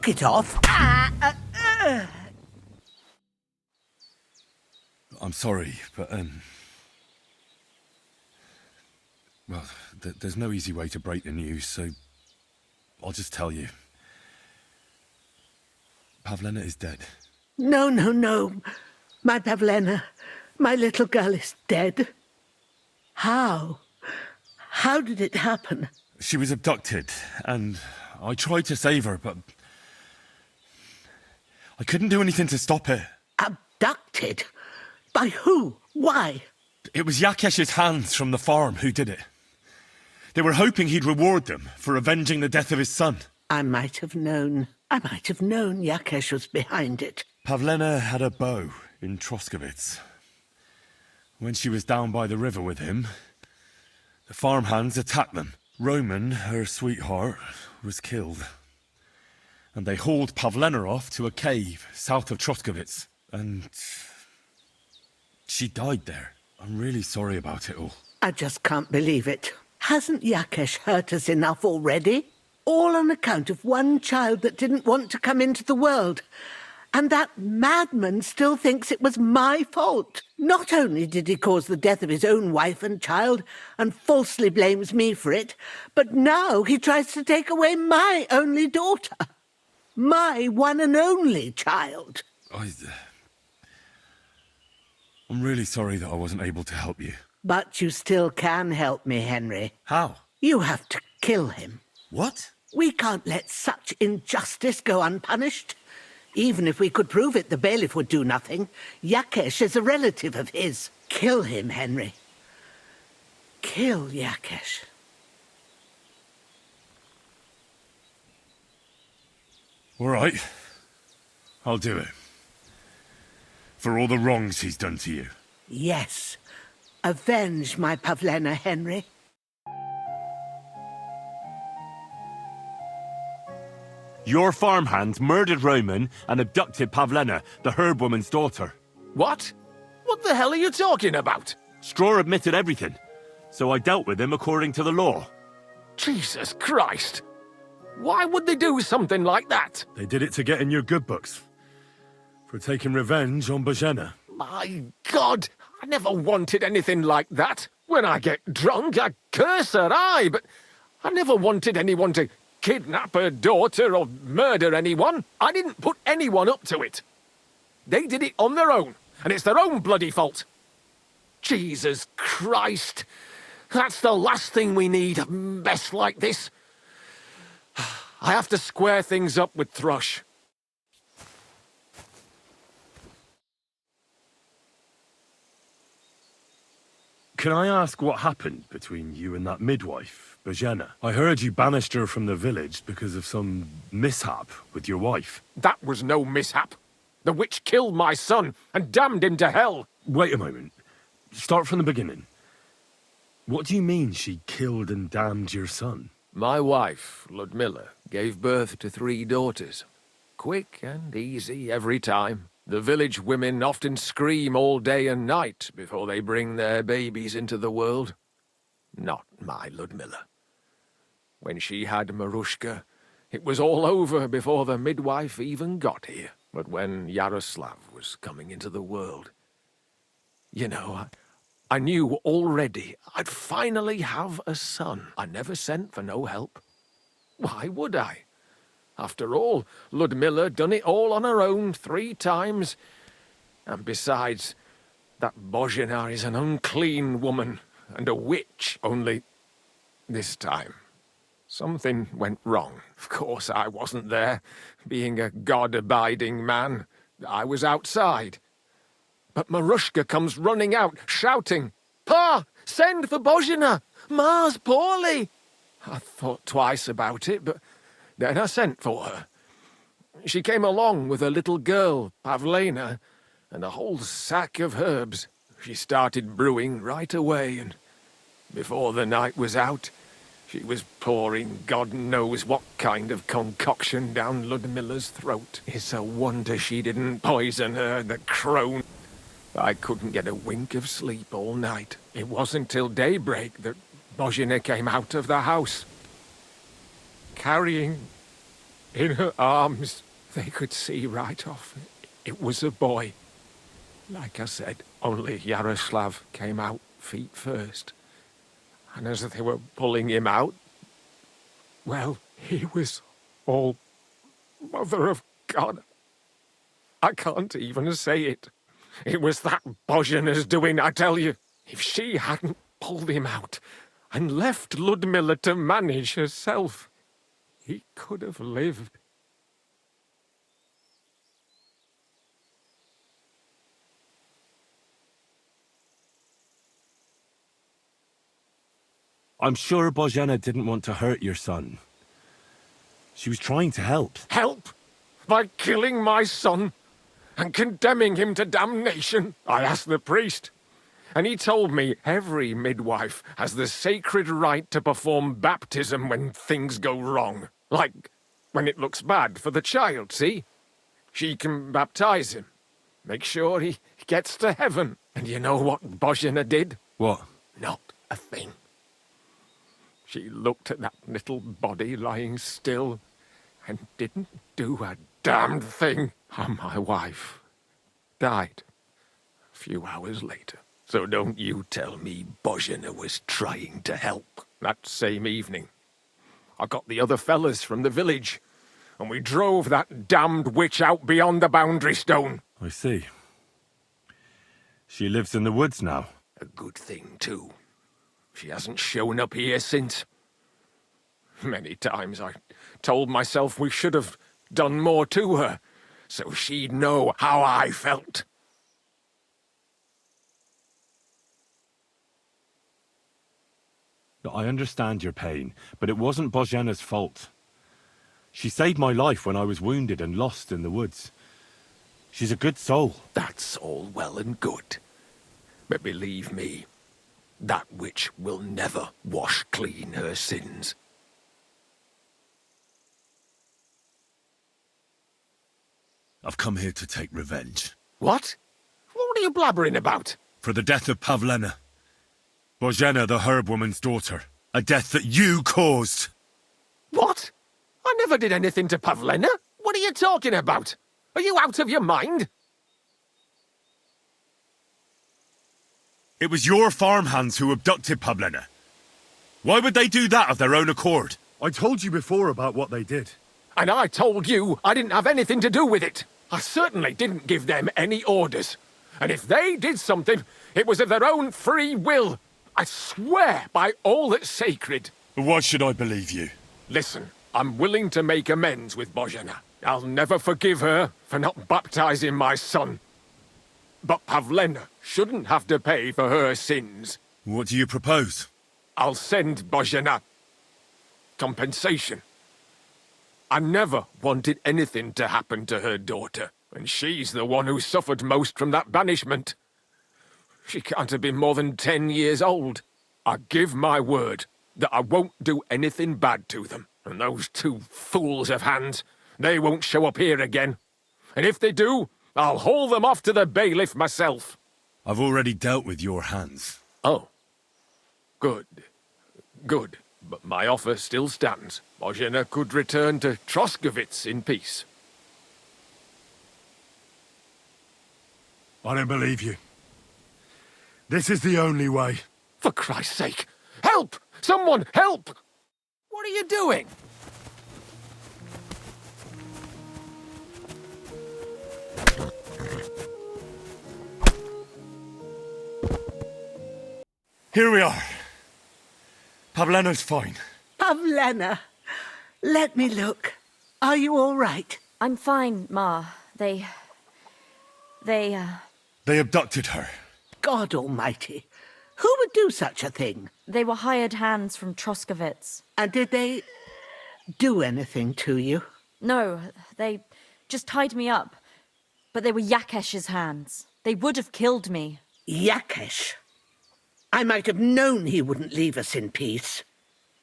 knock it off. I'm sorry, but, well, there's no easy way to break the news, so I'll just tell you. Pavlena is dead. No, no, no. My Pavlena, my little girl is dead. How? How did it happen? She was abducted, and I tried to save her, but I couldn't do anything to stop it. Abducted? By who? Why? It was Jakesh's hands from the farm who did it. They were hoping he'd reward them for avenging the death of his son. I might have known. I might have known Jakesh was behind it. Pavlena had a bow in Troskovitz. When she was down by the river with him, the farmhands attacked them. Roman, her sweetheart, was killed. And they hauled Pavlena off to a cave south of Troskovitz. And she died there. I'm really sorry about it all. I just can't believe it. Hasn't Jakesh hurt us enough already? All on account of one child that didn't want to come into the world. And that madman still thinks it was my fault. Not only did he cause the death of his own wife and child, and falsely blames me for it, but now he tries to take away my only daughter. My one and only child. I'm really sorry that I wasn't able to help you. But you still can help me, Henry. How? You have to kill him. What? We can't let such injustice go unpunished. Even if we could prove it, the bailiff would do nothing. Jakesh is a relative of his. Kill him, Henry. Kill Jakesh. All right. I'll do it. For all the wrongs he's done to you. Yes. Avenge my Pavlena, Henry. Your farmhands murdered Roman and abducted Pavlena, the herb woman's daughter. What? What the hell are you talking about? Straw admitted everything, so I dealt with him according to the law. Jesus Christ! Why would they do something like that? They did it to get in your good books. For taking revenge on Bozhena. My God! I never wanted anything like that. When I get drunk, I curse her, aye, but I never wanted anyone to kidnap her daughter or murder anyone. I didn't put anyone up to it. They did it on their own, and it's their own bloody fault. Jesus Christ! That's the last thing we need, a mess like this. I have to square things up with Thrush. Can I ask what happened between you and that midwife, Bozhena? I heard you banished her from the village because of some mishap with your wife. That was no mishap. The witch killed my son and damned him to hell. Wait a moment. Start from the beginning. What do you mean she killed and damned your son? My wife, Ludmilla, gave birth to 3 daughters. Quick and easy every time. The village women often scream all day and night before they bring their babies into the world. Not my Ludmilla. When she had Marushka, it was all over before the midwife even got here. But when Yaroslav was coming into the world, you know, I knew already I'd finally have a son. I never sent for no help. Why would I? After all, Ludmilla done it all on her own 3 times. And besides, that Bozhena is an unclean woman and a witch. Only this time, something went wrong. Of course, I wasn't there. Being a God-abiding man, I was outside. But Marushka comes running out, shouting, "Pa, send for Bozhena! Ma's poorly!" I thought twice about it, but then I sent for her. She came along with a little girl, Pavlena, and a whole sack of herbs. She started brewing right away, and before the night was out, she was pouring God knows what kind of concoction down Ludmilla's throat. It's a wonder she didn't poison her, the crone. I couldn't get a wink of sleep all night. It wasn't till daybreak that Bozhena came out of the house, carrying In her arms, they could see right off. It was a boy. Like I said, only Yaroslav came out feet first. And as they were pulling him out, well, he was all Mother of God. I can't even say it. It was that Bozhena's doing, I tell you. If she hadn't pulled him out and left Ludmilla to manage herself, he could have lived. I'm sure Bozhena didn't want to hurt your son. She was trying to help. Help? By killing my son and condemning him to damnation? I asked the priest, and he told me every midwife has the sacred right to perform baptism when things go wrong. Like when it looks bad for the child, see? She can baptize him, make sure he gets to heaven. And you know what Bozhena did? What? Not a thing. She looked at that little body lying still and didn't do a damned thing. And my wife died a few hours later. So don't you tell me Bozhena was trying to help. That same evening, I got the other fellas from the village, and we drove that damned witch out beyond the boundary stone. I see. She lives in the woods now. A good thing, too. She hasn't shown up here since. Many times I told myself we should have done more to her, so she'd know how I felt. I understand your pain, but it wasn't Bozhena's fault. She saved my life when I was wounded and lost in the woods. She's a good soul. That's all well and good. But believe me, that witch will never wash clean her sins. I've come here to take revenge. What? What are you blabbering about? For the death of Pavlena. Bozhena, the herb woman's daughter. A death that you caused. What? I never did anything to Pavlena. What are you talking about? Are you out of your mind? It was your farmhands who abducted Pavlena. Why would they do that of their own accord? I told you before about what they did. And I told you I didn't have anything to do with it. I certainly didn't give them any orders. And if they did something, it was of their own free will. I swear by all that's sacred. Why should I believe you? Listen, I'm willing to make amends with Bozhena. I'll never forgive her for not baptizing my son. But Pavlena shouldn't have to pay for her sins. What do you propose? I'll send Bozhena compensation. I never wanted anything to happen to her daughter, and she's the one who suffered most from that banishment. She can't have been more than 10 years old. I give my word that I won't do anything bad to them. And those two fools of hands, they won't show up here again. And if they do, I'll haul them off to the bailiff myself. I've already dealt with your hands. Oh. Good. Good. But my offer still stands. Bozhena could return to Troskovitz in peace. I don't believe you. This is the only way. For Christ's sake! Help! Someone help! What are you doing? Here we are. Pavlena's fine. Pavlena, let me look. Are you all right? I'm fine, Ma. They They abducted her. God almighty. Who would do such a thing? they were hired hands from Troskovitz. And did they do anything to you? No, they just tied me up. But they were Jakesh's hands. They would have killed me. Jakesh. I might have known he wouldn't leave us in peace.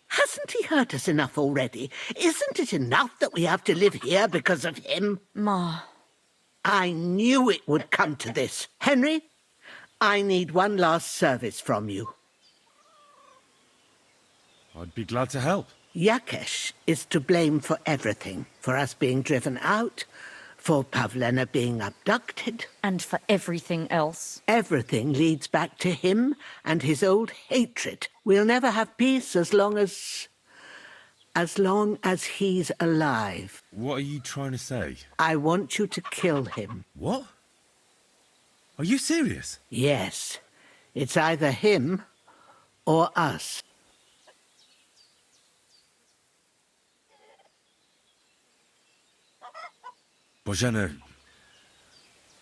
Hasn't he hurt us enough already? Isn't it enough that we have to live here because of him? Ma. I knew it would come to this. Henry, I need one last service from you. I'd be glad to help. Jakesh is to blame for everything. For us being driven out, for Pavlena being abducted. And for everything else. Everything leads back to him and his old hatred. We'll never have peace as long as he's alive. What are you trying to say? I want you to kill him. What? Are you serious? Yes. It's either him or us. Bozhena,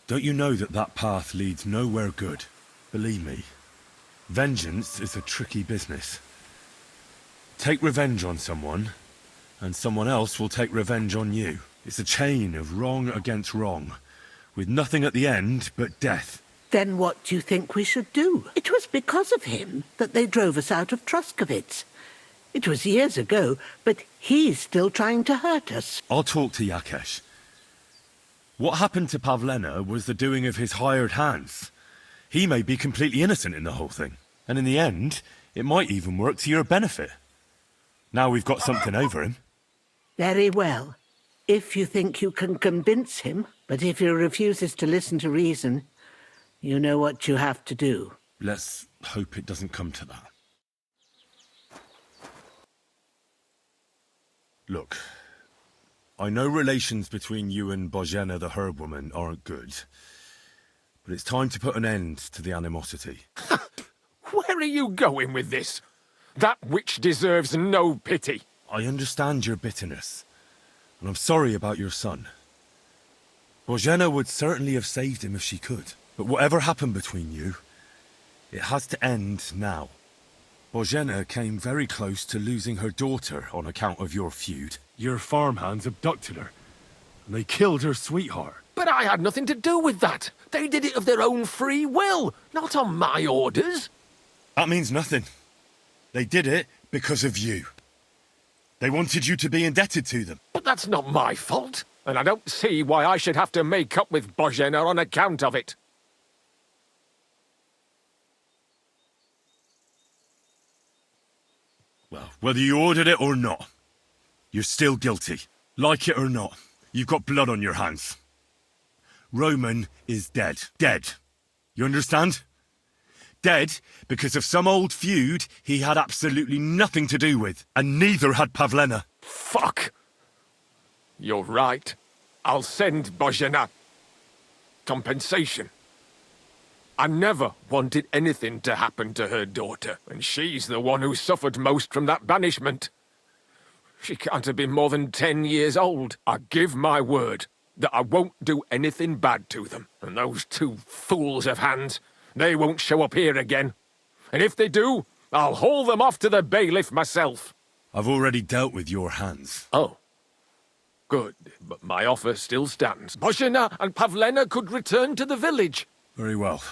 don't you know that that path leads nowhere good? Believe me, vengeance is a tricky business. Take revenge on someone, and someone else will take revenge on you. It's a chain of wrong against wrong, with nothing at the end but death. Then what do you think we should do? It was because of him that they drove us out of Truskowitz. It was years ago, but he's still trying to hurt us. I'll talk to Jakesh. What happened to Pavlena was the doing of his hired hands. He may be completely innocent in the whole thing, and in the end, it might even work to your benefit. Now we've got something over him. Very well. If you think you can convince him, but if he refuses to listen to reason, you know what you have to do. Let's hope it doesn't come to that. Look, I know relations between you and Bozhena the herb woman aren't good, but it's time to put an end to the animosity. Where are you going with this? That witch deserves no pity. I understand your bitterness, and I'm sorry about your son. Bozhena would certainly have saved him if she could, but whatever happened between you, it has to end now. Bozhena came very close to losing her daughter on account of your feud. Your farmhands abducted her, and they killed her sweetheart. But I had nothing to do with that. They did it of their own free will, not on my orders. That means nothing. They did it because of you. They wanted you to be indebted to them. But that's not my fault, and I don't see why I should have to make up with Bozhena on account of it. Well, whether you ordered it or not, you're still guilty. Like it or not, you've got blood on your hands. Roman is dead. Dead. You understand? Dead because of some old feud he had absolutely nothing to do with, and neither had Pavlena. Fuck. You're right. I'll send Bozhena compensation. I never wanted anything to happen to her daughter, and she's the one who suffered most from that banishment. She can't have been more than 10 years old. I give my word that I won't do anything bad to them. And those two fools of hands, they won't show up here again. And if they do, I'll haul them off to the bailiff myself. I've already dealt with your hands. Oh. Good, but my offer still stands. Bozhena and Pavlena could return to the village. Very well.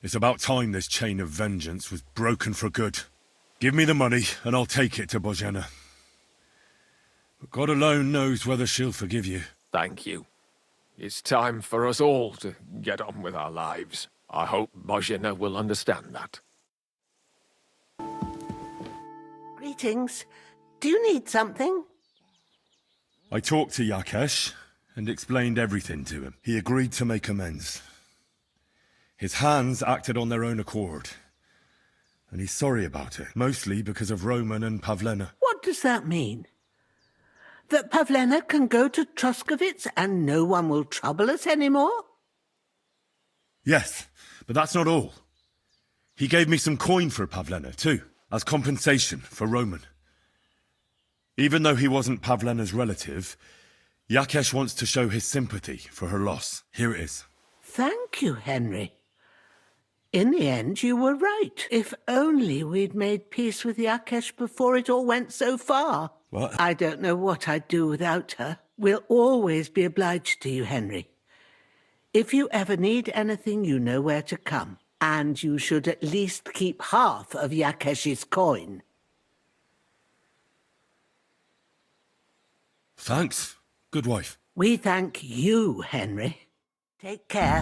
It's about time this chain of vengeance was broken for good. Give me the money, and I'll take it to Bozhena. But God alone knows whether she'll forgive you. Thank you. It's time for us all to get on with our lives. I hope Bozhena will understand that. Greetings. Do you need something? I talked to Jakesh and explained everything to him. He agreed to make amends. His hands acted on their own accord, and he's sorry about it, mostly because of Roman and Pavlena. What does that mean? That Pavlena can go to Truskowitz and no one will trouble us anymore? Yes, but that's not all. He gave me some coin for Pavlena, too, as compensation for Roman. Even though he wasn't Pavlena's relative, Jakesh wants to show his sympathy for her loss. Here it is. Thank you, Henry. In the end, you were right. If only we'd made peace with Jakesh before it all went so far. What? I don't know what I'd do without her. We'll always be obliged to you, Henry. If you ever need anything, you know where to come. And you should at least keep half of Jakesh's coin. Thanks. Good wife. We thank you, Henry. Take care.